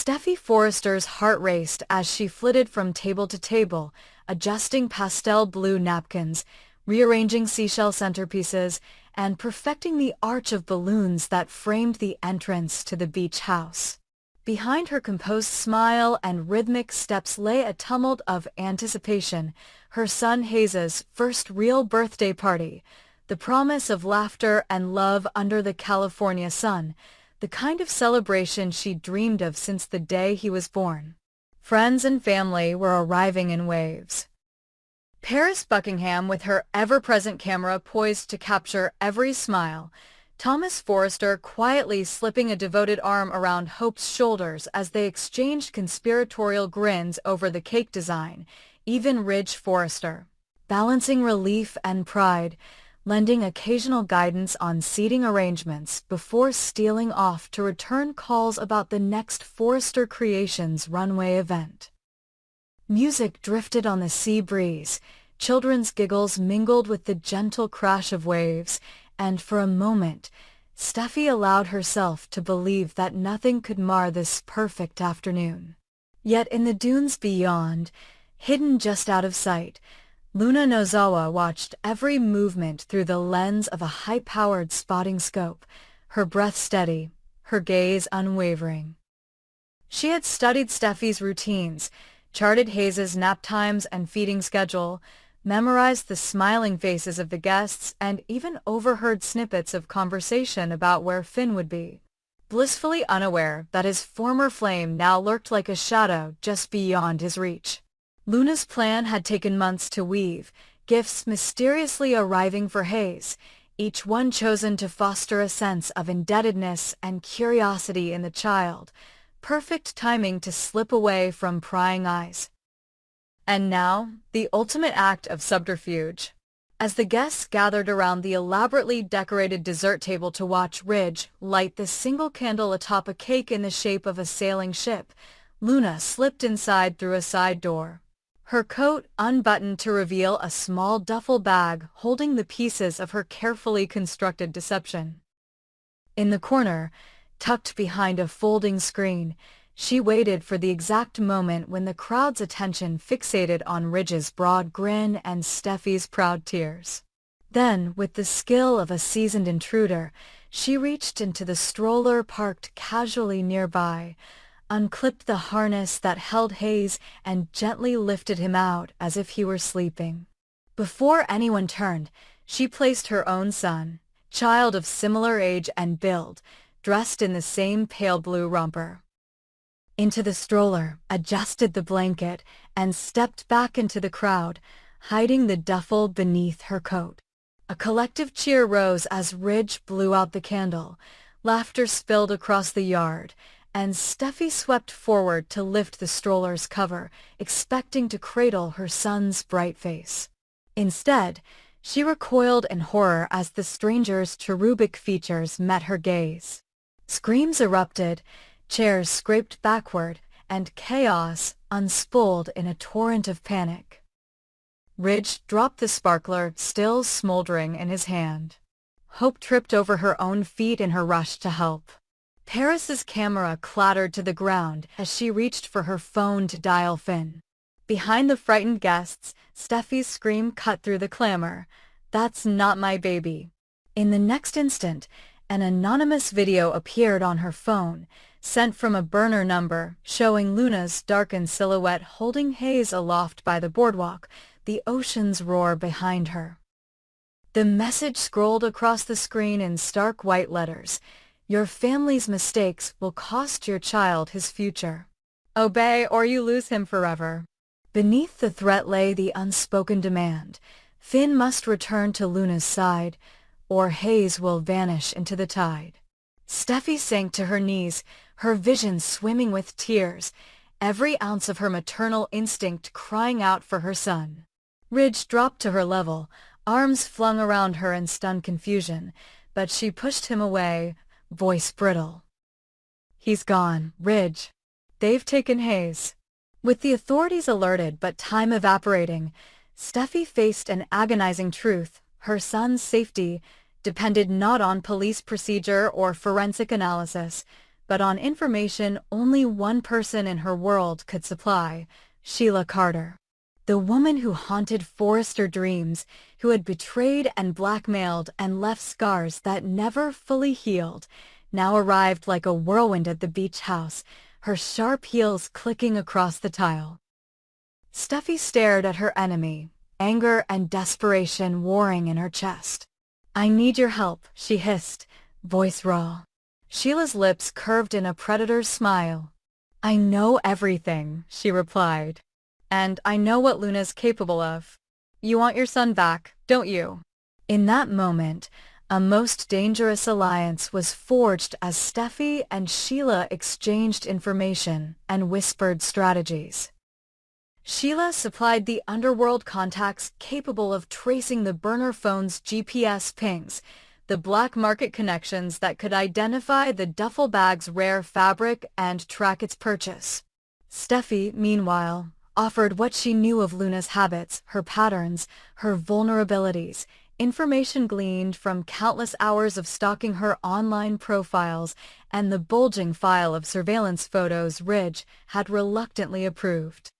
Steffi Forrester's heart raced as she flitted from table to table, adjusting pastel blue napkins, rearranging seashell centerpieces, and perfecting the arch of balloons that framed the entrance to the beach house. Behind her composed smile and rhythmic steps lay a tumult of anticipation, her son Hayes's first real birthday party, the promise of laughter and love under the California sun, the kind of celebration she dreamed of since the day he was born. Friends and family were arriving in waves. Paris Buckingham, with her ever-present camera poised to capture every smile, Thomas Forrester quietly slipping a devoted arm around Hope's shoulders as they exchanged conspiratorial grins over the cake design, even Ridge Forrester, balancing relief and pride, lending occasional guidance on seating arrangements before stealing off to return calls about the next Forrester Creations runway event. Music drifted on the sea breeze, children's giggles mingled with the gentle crash of waves, and for a moment, Steffi allowed herself to believe that nothing could mar this perfect afternoon. Yet in the dunes beyond, hidden just out of sight, Luna Nozawa watched every movement through the lens of a high-powered spotting scope, her breath steady, her gaze unwavering. She had studied Steffi's routines, charted Hayes's nap times and feeding schedule, memorized the smiling faces of the guests, and even overheard snippets of conversation about where Finn would be, blissfully unaware that his former flame now lurked like a shadow just beyond his reach. Luna's plan had taken months to weave, gifts mysteriously arriving for Hayes, each one chosen to foster a sense of indebtedness and curiosity in the child, perfect timing to slip away from prying eyes. And now, the ultimate act of subterfuge. As the guests gathered around the elaborately decorated dessert table to watch Ridge light the single candle atop a cake in the shape of a sailing ship, Luna slipped inside through a side door. Her coat unbuttoned to reveal a small duffel bag holding the pieces of her carefully constructed deception. In the corner, tucked behind a folding screen, she waited for the exact moment when the crowd's attention fixated on Ridge's broad grin and Steffi's proud tears. Then, with the skill of a seasoned intruder, she reached into the stroller parked casually nearby, unclipped the harness that held Hayes, and gently lifted him out as if he were sleeping. Before anyone turned, she placed her own son, child of similar age and build, dressed in the same pale blue romper, into the stroller, adjusted the blanket, and stepped back into the crowd, hiding the duffel beneath her coat. A collective cheer rose as Ridge blew out the candle, laughter spilled across the yard, and Steffi swept forward to lift the stroller's cover, expecting to cradle her son's bright face. Instead, she recoiled in horror as the stranger's cherubic features met her gaze. Screams erupted, chairs scraped backward, and chaos unspooled in a torrent of panic. Ridge dropped the sparkler, still smoldering in his hand. Hope tripped over her own feet in her rush to help. Paris's camera clattered to the ground as she reached for her phone to dial Finn. Behind the frightened guests, Steffi's scream cut through the clamor. "That's not my baby." In the next instant, an anonymous video appeared on her phone, sent from a burner number, showing Luna's darkened silhouette holding Hayes aloft by the boardwalk, the ocean's roar behind her. The message scrolled across the screen in stark white letters. "Your family's mistakes will cost your child his future. Obey or you lose him forever." Beneath the threat lay the unspoken demand. Finn must return to Luna's side, or Hayes will vanish into the tide. Steffi sank to her knees, her vision swimming with tears, every ounce of her maternal instinct crying out for her son. Ridge dropped to her level, arms flung around her in stunned confusion, but she pushed him away, voice brittle. "He's gone, Ridge. They've taken Hayes." With the authorities alerted but time evaporating, Steffi faced an agonizing truth. Her son's safety depended not on police procedure or forensic analysis, but on information only one person in her world could supply: Sheila Carter. The woman who haunted Forrester dreams, who had betrayed and blackmailed and left scars that never fully healed, now arrived like a whirlwind at the beach house, her sharp heels clicking across the tile. Steffy stared at her enemy, anger and desperation warring in her chest. "I need your help," she hissed, voice raw. Sheila's lips curved in a predator's smile. "I know everything," she replied. "And I know what Luna's capable of. You want your son back, don't you?" In that moment, a most dangerous alliance was forged as Steffy and Sheila exchanged information and whispered strategies. Sheila supplied the underworld contacts capable of tracing the burner phone's GPS pings, the black market connections that could identify the duffel bag's rare fabric and track its purchase. Steffy, meanwhile, offered what she knew of Luna's habits, her patterns, her vulnerabilities, information gleaned from countless hours of stalking her online profiles and the bulging file of surveillance photos Ridge had reluctantly approved.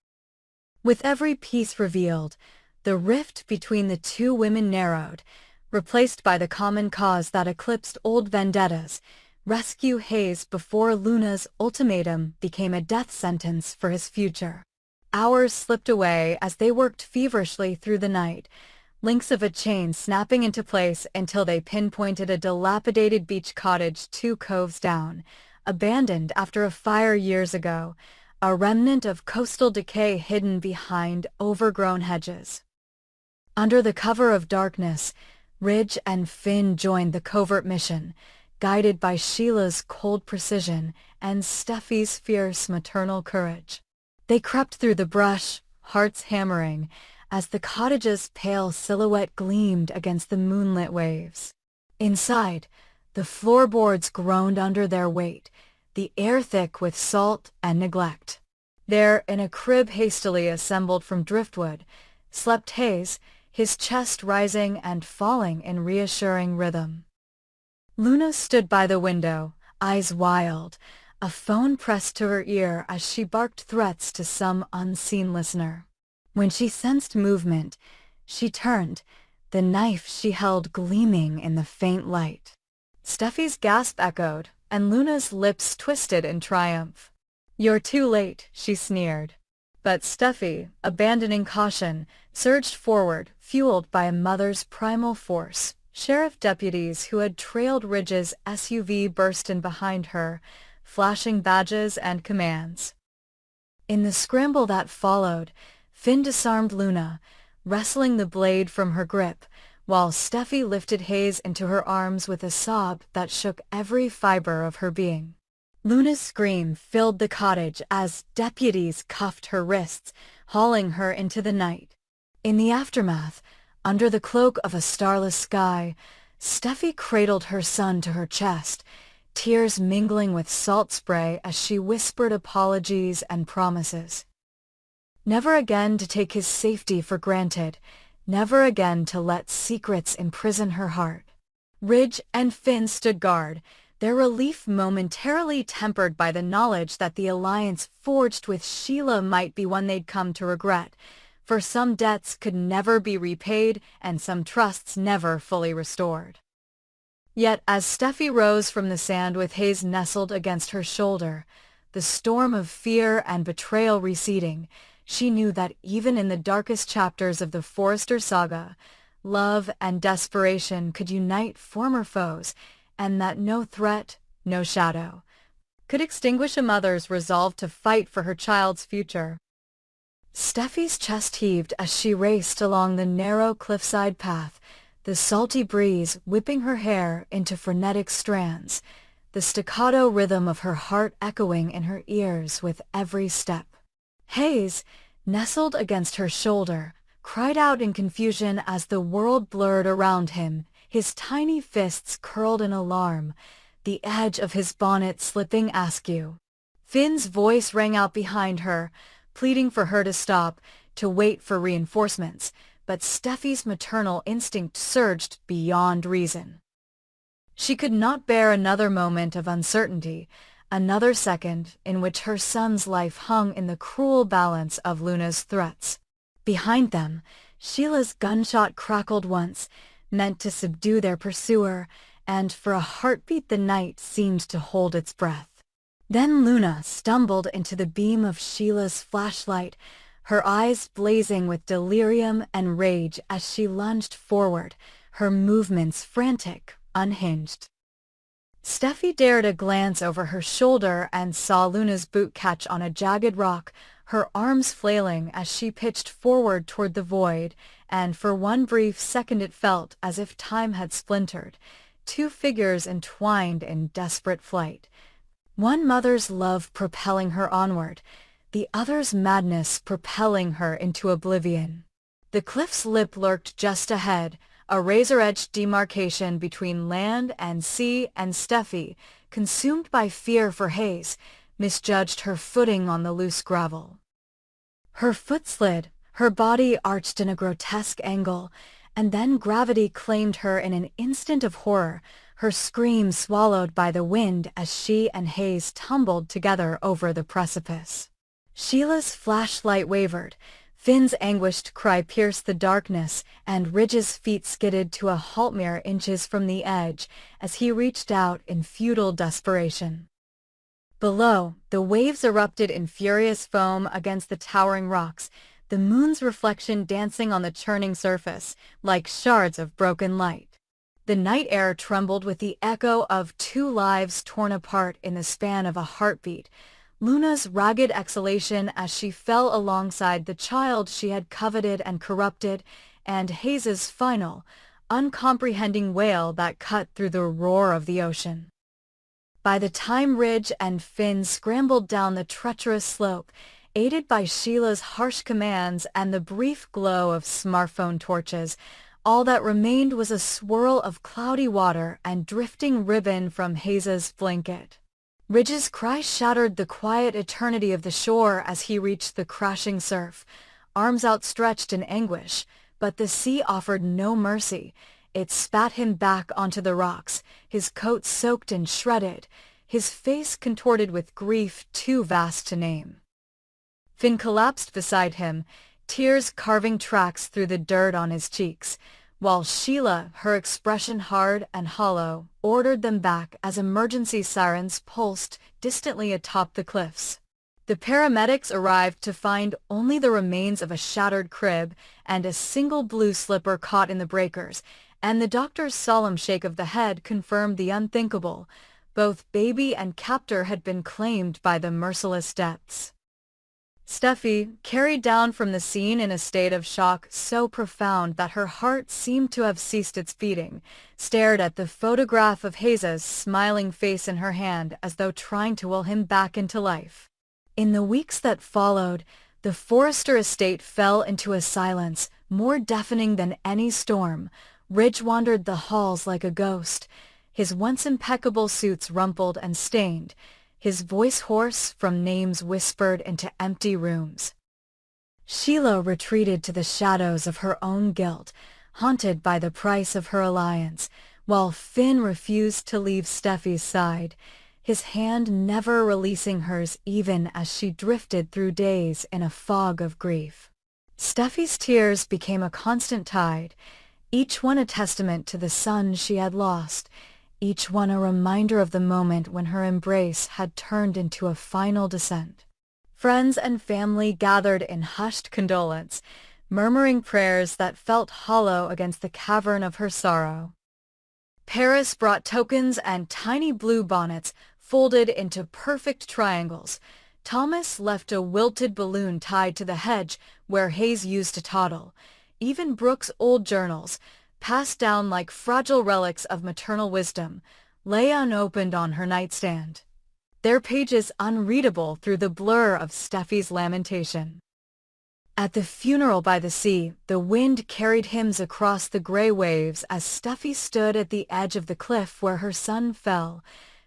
With every piece revealed, the rift between the two women narrowed, replaced by the common cause that eclipsed old vendettas: rescue Hayes before Luna's ultimatum became a death sentence for his future. Hours slipped away as they worked feverishly through the night, links of a chain snapping into place until they pinpointed a dilapidated beach cottage 2 coves down, abandoned after a fire years ago, a remnant of coastal decay hidden behind overgrown hedges. Under the cover of darkness, Ridge and Finn joined the covert mission, guided by Sheila's cold precision and Steffy's fierce maternal courage. They crept through the brush, hearts hammering, as the cottage's pale silhouette gleamed against the moonlit waves. Inside, the floorboards groaned under their weight, the air thick with salt and neglect. There, in a crib hastily assembled from driftwood, slept Hayes, his chest rising and falling in reassuring rhythm. Luna stood by the window, eyes wild, a phone pressed to her ear as she barked threats to some unseen listener. When she sensed movement, she turned, the knife she held gleaming in the faint light. Steffy's gasp echoed, and Luna's lips twisted in triumph. "You're too late," she sneered. But Steffy, abandoning caution, surged forward, fueled by a mother's primal force. Sheriff deputies who had trailed Ridge's SUV burst in behind her, flashing badges and commands. In the scramble that followed, Finn disarmed Luna, wresting the blade from her grip, while Steffy lifted Hayes into her arms with a sob that shook every fiber of her being. Luna's scream filled the cottage as deputies cuffed her wrists, hauling her into the night. In the aftermath, under the cloak of a starless sky, Steffy cradled her son to her chest, tears mingling with salt spray as she whispered apologies and promises. Never again to take his safety for granted, never again to let secrets imprison her heart. Ridge and Finn stood guard, their relief momentarily tempered by the knowledge that the alliance forged with Sheila might be one they'd come to regret, for some debts could never be repaid and some trusts never fully restored. Yet as Steffy rose from the sand with Hayes nestled against her shoulder, the storm of fear and betrayal receding, she knew that even in the darkest chapters of the Forrester saga, love and desperation could unite former foes, and that no threat, no shadow, could extinguish a mother's resolve to fight for her child's future. Steffy's chest heaved as she raced along the narrow cliffside path, the salty breeze whipping her hair into frenetic strands, the staccato rhythm of her heart echoing in her ears with every step. Hayes, nestled against her shoulder, cried out in confusion as the world blurred around him, his tiny fists curled in alarm, the edge of his bonnet slipping askew. Finn's voice rang out behind her, pleading for her to stop, to wait for reinforcements, but Steffy's maternal instinct surged beyond reason. She could not bear another moment of uncertainty, another second in which her son's life hung in the cruel balance of Luna's threats. Behind them, Sheila's gunshot crackled once, meant to subdue their pursuer, and for a heartbeat the night seemed to hold its breath. Then Luna stumbled into the beam of Sheila's flashlight, her eyes blazing with delirium and rage as she lunged forward, her movements frantic, unhinged. Steffi dared a glance over her shoulder and saw Luna's boot catch on a jagged rock, her arms flailing as she pitched forward toward the void, and for one brief second it felt as if time had splintered, two figures entwined in desperate flight. One mother's love propelling her onward, the other's madness propelling her into oblivion. The cliff's lip lurked just ahead, a razor-edged demarcation between land and sea, and Steffi, consumed by fear for Hayes, misjudged her footing on the loose gravel. Her foot slid, her body arched in a grotesque angle, and then gravity claimed her in an instant of horror, her scream swallowed by the wind as she and Hayes tumbled together over the precipice. Sheila's flashlight wavered, Finn's anguished cry pierced the darkness, and Ridge's feet skidded to a halt mere inches from the edge as he reached out in futile desperation. Below, the waves erupted in furious foam against the towering rocks, the moon's reflection dancing on the churning surface, like shards of broken light. The night air trembled with the echo of two lives torn apart in the span of a heartbeat, Luna's ragged exhalation as she fell alongside the child she had coveted and corrupted, and Hayes's final, uncomprehending wail that cut through the roar of the ocean. By the time Ridge and Finn scrambled down the treacherous slope, aided by Sheila's harsh commands and the brief glow of smartphone torches, all that remained was a swirl of cloudy water and drifting ribbon from Hayes's blanket. Ridge's cry shattered the quiet eternity of the shore as he reached the crashing surf, arms outstretched in anguish, but the sea offered no mercy. It spat him back onto the rocks, his coat soaked and shredded, his face contorted with grief too vast to name. Finn collapsed beside him, tears carving tracks through the dirt on his cheeks, while Sheila, her expression hard and hollow, ordered them back as emergency sirens pulsed distantly atop the cliffs. The paramedics arrived to find only the remains of a shattered crib and a single blue slipper caught in the breakers, and the doctor's solemn shake of the head confirmed the unthinkable. Both baby and captor had been claimed by the merciless depths. Steffi, carried down from the scene in a state of shock so profound that her heart seemed to have ceased its beating, stared at the photograph of Hayes's smiling face in her hand as though trying to will him back into life. In the weeks that followed, the Forrester estate fell into a silence more deafening than any storm. Ridge wandered the halls like a ghost, his once impeccable suits rumpled and stained, his voice hoarse from names whispered into empty rooms. Sheila retreated to the shadows of her own guilt, haunted by the price of her alliance, while Finn refused to leave Steffi's side, his hand never releasing hers even as she drifted through days in a fog of grief. Steffi's tears became a constant tide, each one a testament to the son she had lost, each one a reminder of the moment when her embrace had turned into a final descent. Friends and family gathered in hushed condolence, murmuring prayers that felt hollow against the cavern of her sorrow. Paris brought tokens and tiny blue bonnets folded into perfect triangles. Thomas left a wilted balloon tied to the hedge where Hayes used to toddle. Even Brooke's old journals, passed down like fragile relics of maternal wisdom, lay unopened on her nightstand, their pages unreadable through the blur of Steffi's lamentation. At the funeral by the sea, the wind carried hymns across the gray waves as Steffi stood at the edge of the cliff where her son fell,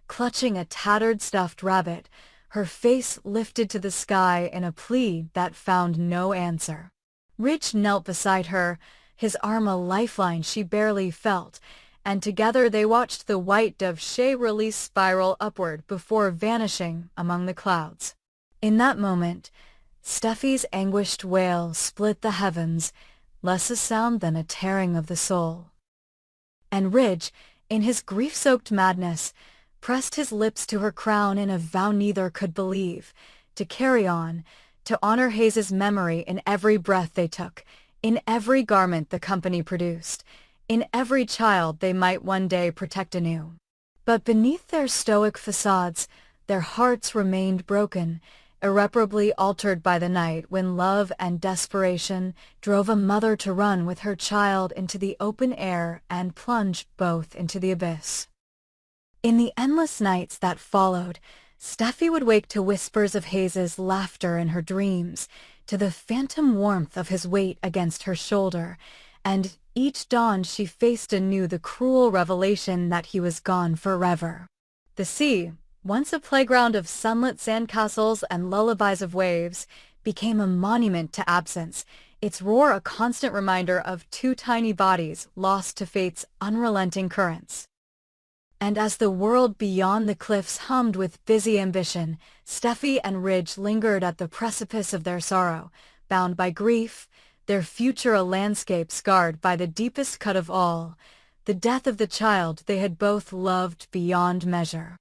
clutching a tattered stuffed rabbit, her face lifted to the sky in a plea that found no answer. Ridge knelt beside her, his arm a lifeline she barely felt, and together they watched the white dove release spiral upward before vanishing among the clouds. In that moment, Steffy's anguished wail split the heavens, less a sound than a tearing of the soul. And Ridge, in his grief-soaked madness, pressed his lips to her crown in a vow neither could believe, to carry on, to honor Hayes's memory in every breath they took, in every garment the company produced, in every child they might one day protect anew. But beneath their stoic facades, their hearts remained broken, irreparably altered by the night when love and desperation drove a mother to run with her child into the open air and plunge both into the abyss. In the endless nights that followed, Steffy would wake to whispers of Hayes's laughter in her dreams, to the phantom warmth of his weight against her shoulder, and each dawn she faced anew the cruel revelation that he was gone forever. The sea, once a playground of sunlit sandcastles and lullabies of waves, became a monument to absence, its roar a constant reminder of two tiny bodies lost to fate's unrelenting currents. And as the world beyond the cliffs hummed with busy ambition, Steffy and Ridge lingered at the precipice of their sorrow, bound by grief, their future a landscape scarred by the deepest cut of all, the death of the child they had both loved beyond measure.